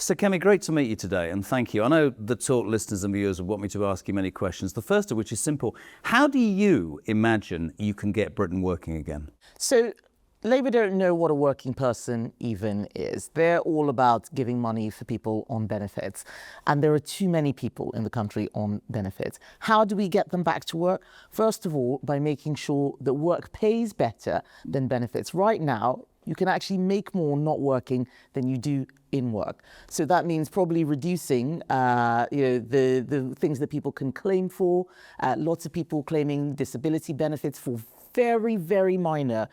So Kemi, great to meet you today, and thank you. I know the Talk listeners and viewers will want me to ask you many questions. The first of which is simple. How do you imagine you can get Britain working again? So Labour don't know what a working person even is. They're all about giving money for people on benefits. And there are too many people in the country on benefits. How do we get them back to work? First of all, by making sure that work pays better than benefits. Right now, you can actually make more not working than you do in work. So that means probably reducing the things that people can claim for. Lots of people claiming disability benefits for very, very minor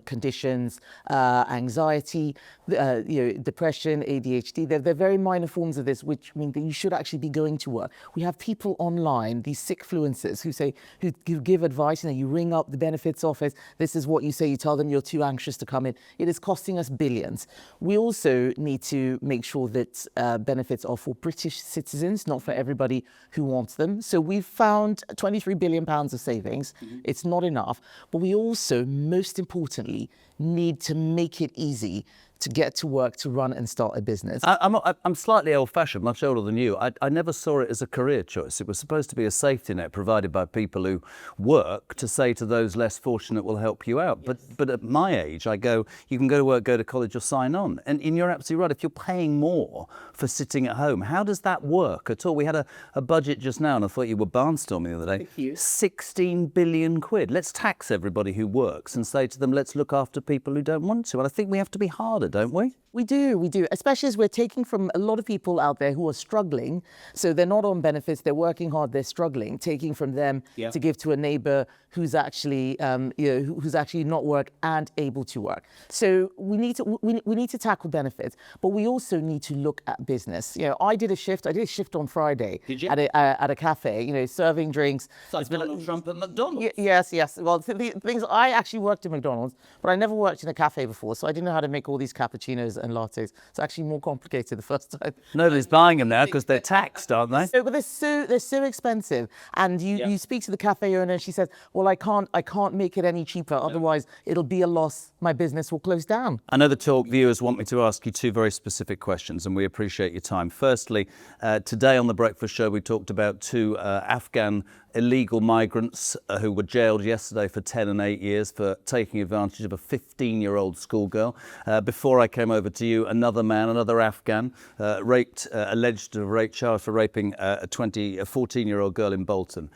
conditions, anxiety, depression, ADHD. They're very minor forms of this, which mean that you should actually be going to work. We have people online, these sick fluencers who give advice. You ring up the benefits office. This is what you say. You tell them you're too anxious to come in. It is costing us billions. We also need to make sure that benefits are for British citizens, not for everybody who wants them. So we've found £23 billion of savings. It's not enough. But we also, most importantly, need to make it easy to get to work, to run and start a business. I'm slightly old-fashioned, much older than you. I never saw it as a career choice. It was supposed to be a safety net provided by people who work to say to those less fortunate, we'll help you out. Yes. But at my age, I go, you can go to work, go to college or sign on. And you're absolutely right. If you're paying more for sitting at home, how does that work at all? We had a budget just now, and I thought you were barnstorming the other day. Thank you. 16 billion quid. Let's tax everybody who works and say to them, let's look after people who don't want to. And I think we have to be harder, don't we? We do, especially as we're taking from a lot of people out there who are struggling. So they're not on benefits, they're working hard, they're struggling, taking from them to give to a neighbour who's actually, who's actually not work and able to work. So we need to tackle benefits, but we also need to look at business. I did a shift on Friday. Did you? At a cafe, serving drinks. It's like Donald Trump at McDonald's. Yes. Well, the things, I actually worked at McDonald's, but I never worked in a cafe before, so I didn't know how to make all these cappuccinos and lattes. It's actually more complicated the first time. Nobody's buying them now because they're taxed, aren't they? But they're so expensive. And you speak to the cafe owner and she says, well, I can't make it any cheaper. Otherwise, it'll be a loss. My business will close down. I know the Talk viewers want me to ask you two very specific questions, and we appreciate your time. Firstly, today on The Breakfast Show, we talked about two Afghan illegal migrants who were jailed yesterday for 10 and 8 years for taking advantage of a 15-year-old schoolgirl. Before I came over to you, another Afghan, alleged to have raped, charged for raping a 14-year-old girl in Bolton.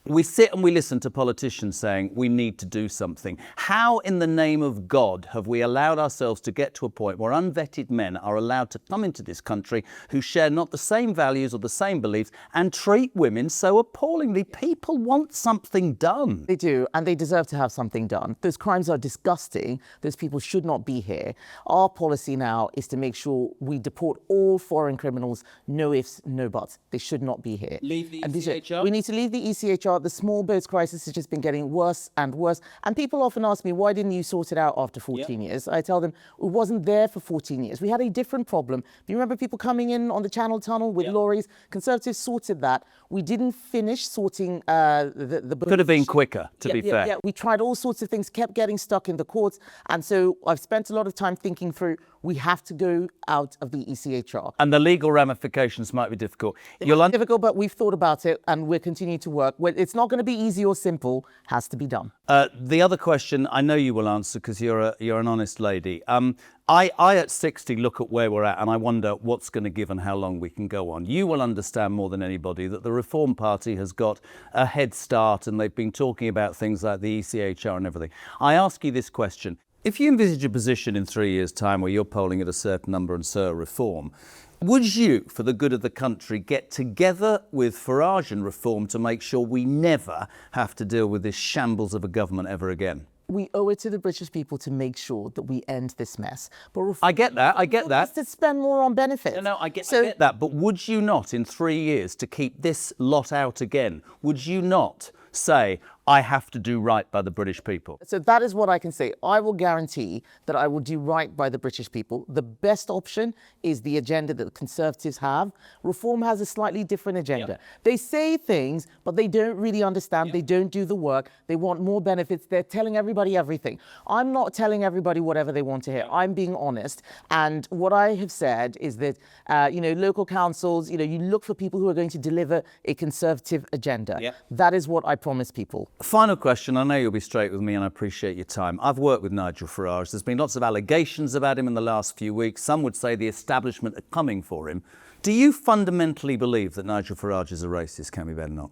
We sit and we listen to politicians saying we need to do something. How in the name of God have we allowed ourselves to get to a point where unvetted men are allowed to come into this country who share not the same values or the same beliefs and treat women so appallingly? People want something done. They do, and they deserve to have something done. Those crimes are disgusting. Those people should not be here. Our policy now is to make sure we deport all foreign criminals, no ifs, no buts. They should not be here. Leave the ECHR? We need to leave the ECHR. The small boats crisis has just been getting worse and worse. And people often ask me, why didn't you sort it out after 14 years? I tell them, it wasn't there for 14 years. We had a different problem. Do you remember people coming in on the Channel Tunnel with lorries? Conservatives sorted that. We didn't finish sorting the Could have been quicker, to be fair. Yeah, we tried all sorts of things, kept getting stuck in the courts. And so I've spent a lot of time thinking through, we have to go out of the ECHR. And the legal ramifications might be difficult. It's difficult, but we've thought about it and we're continuing to work. It's not going to be easy or simple, has to be done. The other question, I know you will answer because you're an honest lady. I at 60 look at where we're at and I wonder what's going to give and how long we can go on. You will understand more than anybody that the Reform Party has got a head start and they've been talking about things like the ECHR and everything. I ask you this question. If you envisage a position in 3 years' time where you're polling at a certain number and so Reform, would you, for the good of the country, get together with Farage and Reform to make sure we never have to deal with this shambles of a government ever again? We owe it to the British people to make sure that we end this mess. But I get that. To spend more on benefits. No, I get that. But would you not, in 3 years, to keep this lot out again, would you not say, I have to do right by the British people? So that is what I can say. I will guarantee that I will do right by the British people. The best option is the agenda that the Conservatives have. Reform has a slightly different agenda. They say things, but they don't really understand. They don't do the work. They want more benefits. They're telling everybody everything. I'm not telling everybody whatever they want to hear. I'm being honest. And what I have said is that, local councils, you look for people who are going to deliver a Conservative agenda. That is what I promise people. Final question. I know you'll be straight with me and I appreciate your time. I've worked with Nigel Farage. There's been lots of allegations about him in the last few weeks. Some would say the establishment are coming for him. Do you fundamentally believe that Nigel Farage is a racist, Kemi Badenoch?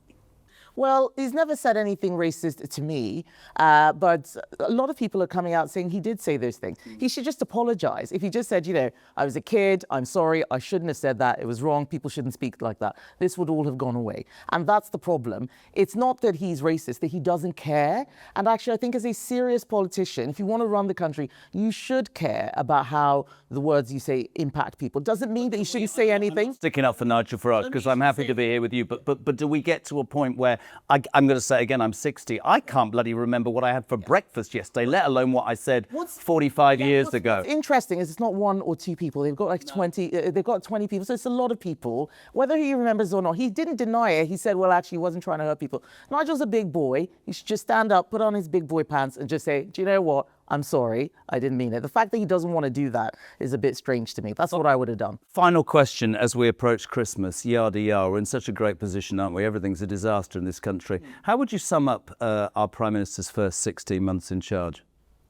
Well, he's never said anything racist to me, but a lot of people are coming out saying he did say those things. He should just apologize. If he just said, I was a kid, I'm sorry, I shouldn't have said that, it was wrong, people shouldn't speak like that, this would all have gone away. And that's the problem. It's not that he's racist, that he doesn't care. And actually, I think as a serious politician, if you want to run the country, you should care about how the words you say impact people. Doesn't mean that you shouldn't say anything. Sticking up for Nigel Farage, because I'm happy to be here with you, but do we get to a point where, I'm going to say again, I'm 60, I can't bloody remember what I had for breakfast yesterday, let alone what I said 45 years ago. What's interesting is it's not one or two people. They've got like 20, they've got 20 people, so it's a lot of people. Whether he remembers or not, he didn't deny it. He said, well, actually, he wasn't trying to hurt people. Nigel's a big boy. He should just stand up, put on his big boy pants and just say, do you know what? I'm sorry, I didn't mean it. The fact that he doesn't want to do that is a bit strange to me. That's what I would have done. Final question as we approach Christmas, yada yada. We're in such a great position, aren't we? Everything's a disaster in this country. How would you sum up our Prime Minister's first 16 months in charge?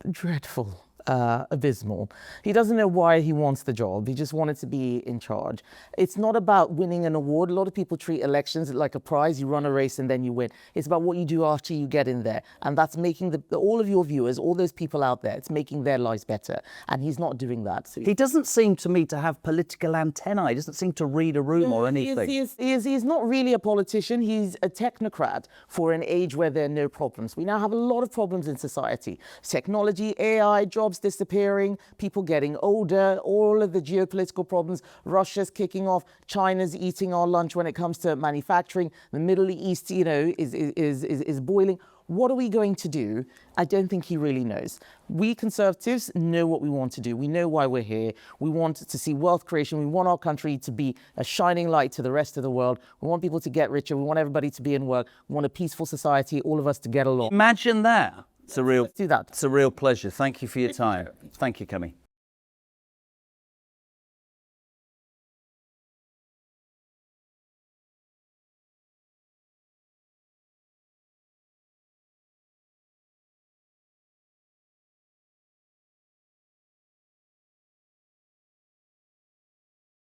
Dreadful. Abysmal. He doesn't know why he wants the job. He just wanted to be in charge. It's not about winning an award. A lot of people treat elections like a prize. You run a race and then you win. It's about what you do after you get in there. And that's making all of your viewers, all those people out there, it's making their lives better. And he's not doing that. So he doesn't seem to me to have political antennae. He doesn't seem to read a room or anything. He's not really a politician. He's a technocrat for an age where there are no problems. We now have a lot of problems in society. Technology, AI, jobs disappearing, people getting older, all of the geopolitical problems, Russia's kicking off, China's eating our lunch when it comes to manufacturing, the Middle East, is boiling. What are we going to do? I don't think he really knows. We Conservatives know what we want to do. We know why we're here. We want to see wealth creation. We want our country to be a shining light to the rest of the world. We want people to get richer. We want everybody to be in work. We want a peaceful society, all of us to get along. Imagine that. It's a real, Let's do that. It's a real pleasure. Thank you for your time. Thank you, Kemi.